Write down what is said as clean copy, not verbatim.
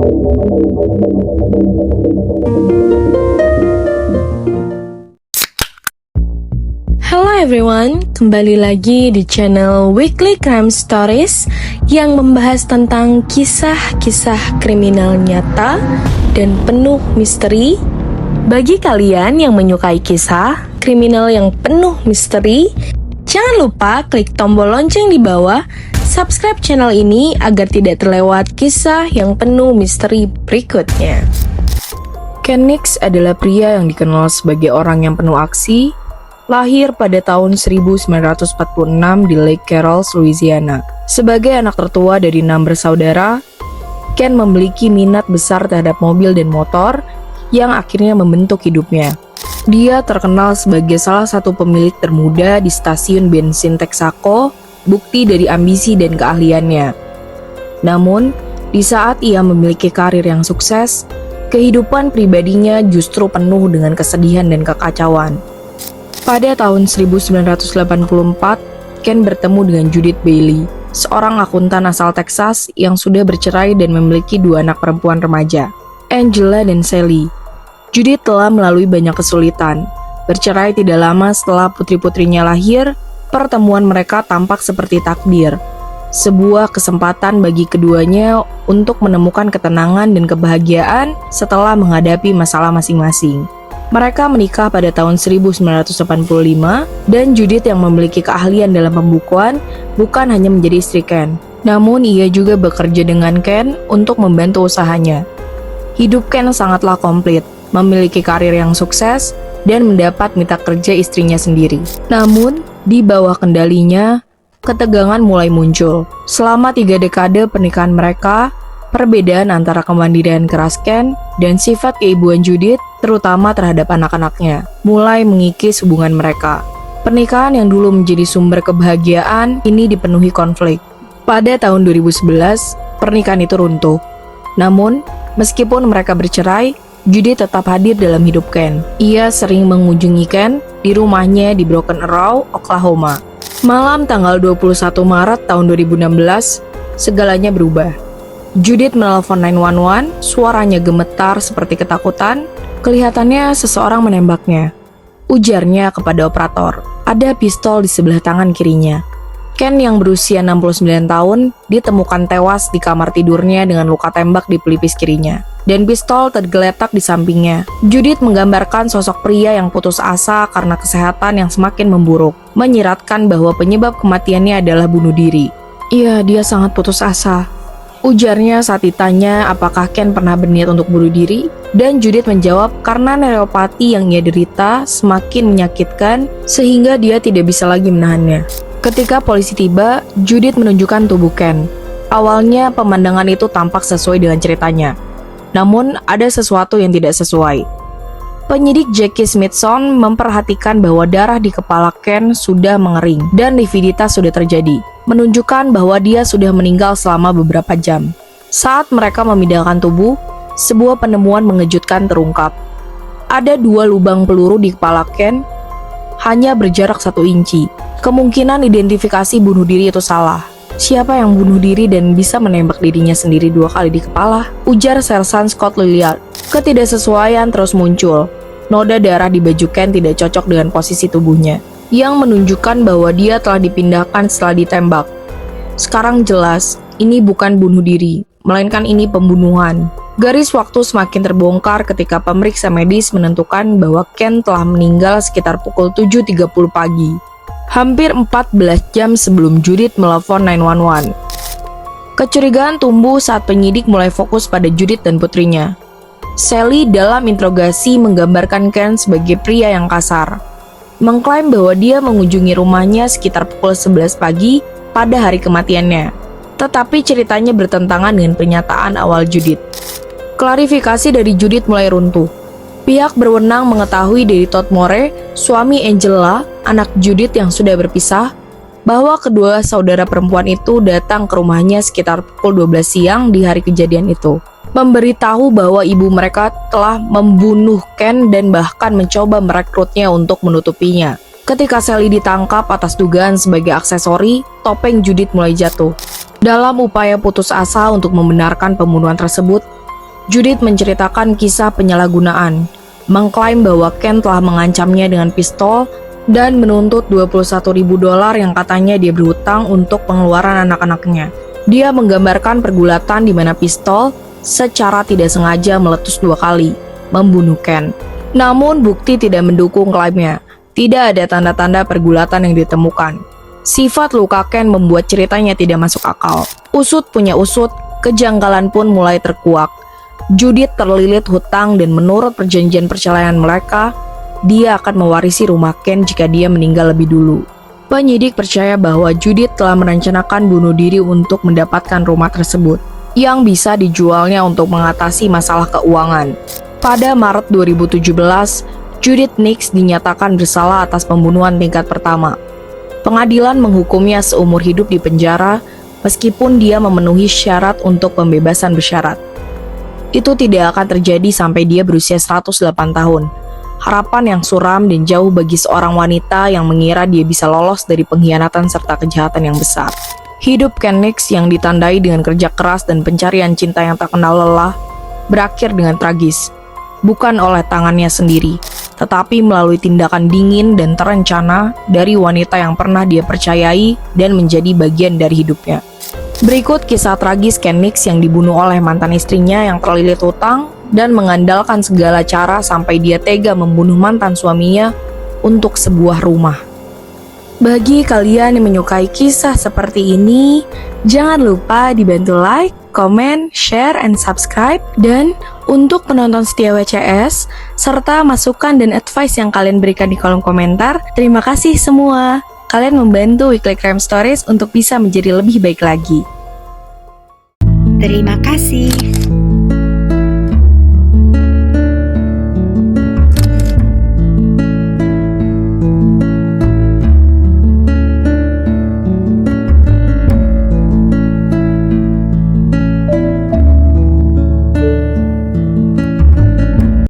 Hello everyone, kembali lagi di channel Weekly Crime Stories yang membahas tentang kisah-kisah kriminal nyata dan penuh misteri. Bagi kalian yang menyukai kisah kriminal yang penuh misteri, jangan lupa klik tombol lonceng di bawah, subscribe channel ini agar tidak terlewat kisah yang penuh misteri berikutnya. Ken Nix adalah pria yang dikenal sebagai orang yang penuh aksi. Lahir pada tahun 1946 di Lake Charles, Louisiana. Sebagai anak tertua dari 6 bersaudara, Ken memiliki minat besar terhadap mobil dan motor yang akhirnya membentuk hidupnya. Dia terkenal sebagai salah satu pemilik termuda di stasiun bensin Texaco, bukti dari ambisi dan keahliannya. Namun, di saat ia memiliki karir yang sukses, kehidupan pribadinya justru penuh dengan kesedihan dan kekacauan. Pada tahun 1984, Ken bertemu dengan Judith Bailey, seorang akuntan asal Texas yang sudah bercerai dan memiliki 2 anak perempuan remaja, Angela dan Sally. Judith telah melalui banyak kesulitan. Bercerai tidak lama setelah putri-putrinya lahir, pertemuan mereka tampak seperti takdir. Sebuah kesempatan bagi keduanya untuk menemukan ketenangan dan kebahagiaan setelah menghadapi masalah masing-masing. Mereka menikah pada tahun 1985 dan Judith yang memiliki keahlian dalam pembukuan bukan hanya menjadi istri Ken, namun ia juga bekerja dengan Ken untuk membantu usahanya. Hidup Ken sangatlah komplit, memiliki karir yang sukses dan mendapat mitra kerja istrinya sendiri. Namun, di bawah kendalinya, ketegangan mulai muncul. Selama 3 dekade pernikahan mereka, perbedaan antara kemandirian keras Ken dan sifat keibuan Judith, terutama terhadap anak-anaknya, mulai mengikis hubungan mereka. Pernikahan yang dulu menjadi sumber kebahagiaan, ini dipenuhi konflik. Pada tahun 2011, pernikahan itu runtuh. Namun, meskipun mereka bercerai, Judith tetap hadir dalam hidup Ken. Ia sering mengunjungi Ken di rumahnya di Broken Arrow, Oklahoma. Malam tanggal 21 Maret tahun 2016, segalanya berubah. Judith menelpon 911, suaranya gemetar seperti ketakutan. Kelihatannya seseorang menembaknya. Ujarnya kepada operator, ada pistol di sebelah tangan kirinya. Ken yang berusia 69 tahun ditemukan tewas di kamar tidurnya dengan luka tembak di pelipis kirinya, dan pistol tergeletak di sampingnya. Judith menggambarkan sosok pria yang putus asa karena kesehatan yang semakin memburuk, menyiratkan bahwa penyebab kematiannya adalah bunuh diri. Iya, dia sangat putus asa, ujarnya saat ditanya apakah Ken pernah berniat untuk bunuh diri, dan Judith menjawab karena neuropati yang ia derita semakin menyakitkan sehingga dia tidak bisa lagi menahannya. Ketika polisi tiba, Judith menunjukkan tubuh Ken. Awalnya pemandangan itu tampak sesuai dengan ceritanya, namun ada sesuatu yang tidak sesuai. Penyidik Jackie Smithson memperhatikan bahwa darah di kepala Ken sudah mengering dan lividitas sudah terjadi, menunjukkan bahwa dia sudah meninggal selama beberapa jam. Saat mereka memindahkan tubuh, sebuah penemuan mengejutkan terungkap. Ada 2 lubang peluru di kepala Ken, hanya berjarak 1 inci. Kemungkinan identifikasi bunuh diri itu salah. Siapa yang bunuh diri dan bisa menembak dirinya sendiri 2 kali di kepala? Ujar Sersan Scott Lilliard. Ketidaksesuaian terus muncul. Noda darah di baju Ken tidak cocok dengan posisi tubuhnya, yang menunjukkan bahwa dia telah dipindahkan setelah ditembak. Sekarang jelas, ini bukan bunuh diri, melainkan ini pembunuhan. Garis waktu semakin terbongkar ketika pemeriksa medis menentukan bahwa Ken telah meninggal sekitar pukul 7.30 pagi. Hampir 14 jam sebelum Judith melepon 911. Kecurigaan tumbuh saat penyidik mulai fokus pada Judith dan putrinya. Sally dalam interogasi menggambarkan Ken sebagai pria yang kasar, mengklaim bahwa dia mengunjungi rumahnya sekitar pukul 11 pagi pada hari kematiannya. Tetapi ceritanya bertentangan dengan pernyataan awal Judith. Klarifikasi dari Judith mulai runtuh. Pihak berwenang mengetahui dari Todd More, suami Angela, anak Judith yang sudah berpisah, bahwa kedua saudara perempuan itu datang ke rumahnya sekitar pukul 12 siang di hari kejadian itu, memberitahu bahwa ibu mereka telah membunuh Ken dan bahkan mencoba merekrutnya untuk menutupinya. Ketika Sally ditangkap atas dugaan sebagai aksesori, topeng Judith mulai jatuh. Dalam upaya putus asa untuk membenarkan pembunuhan tersebut, Judith menceritakan kisah penyalahgunaan, mengklaim bahwa Ken telah mengancamnya dengan pistol dan menuntut $21.000 yang katanya dia berhutang untuk pengeluaran anak-anaknya. Dia menggambarkan pergulatan di mana pistol secara tidak sengaja meletus 2 kali, membunuh Ken. Namun bukti tidak mendukung klaimnya. Tidak ada tanda-tanda pergulatan yang ditemukan. Sifat luka Ken membuat ceritanya tidak masuk akal. Usut punya usut, kejanggalan pun mulai terkuak. Judith terlilit hutang dan menurut perjanjian perceraian mereka, dia akan mewarisi rumah Ken jika dia meninggal lebih dulu. Penyidik percaya bahwa Judith telah merencanakan bunuh diri untuk mendapatkan rumah tersebut, yang bisa dijualnya untuk mengatasi masalah keuangan. Pada Maret 2017, Judith Nix dinyatakan bersalah atas pembunuhan tingkat pertama. Pengadilan menghukumnya seumur hidup di penjara, meskipun dia memenuhi syarat untuk pembebasan bersyarat. Itu tidak akan terjadi sampai dia berusia 108 tahun. Harapan yang suram dan jauh bagi seorang wanita yang mengira dia bisa lolos dari pengkhianatan serta kejahatan yang besar. Hidup Ken Nix yang ditandai dengan kerja keras dan pencarian cinta yang tak kenal lelah, berakhir dengan tragis. Bukan oleh tangannya sendiri, tetapi melalui tindakan dingin dan terencana dari wanita yang pernah dia percayai dan menjadi bagian dari hidupnya. Berikut kisah tragis Ken Nix yang dibunuh oleh mantan istrinya yang terlilit hutang dan mengandalkan segala cara sampai dia tega membunuh mantan suaminya untuk sebuah rumah. Bagi kalian yang menyukai kisah seperti ini, jangan lupa dibantu like, komen, share, and subscribe. Dan untuk penonton setia WCS, serta masukan dan advice yang kalian berikan di kolom komentar, terima kasih semua. Kalian membantu Weekly Crime Stories untuk bisa menjadi lebih baik lagi. Terima kasih.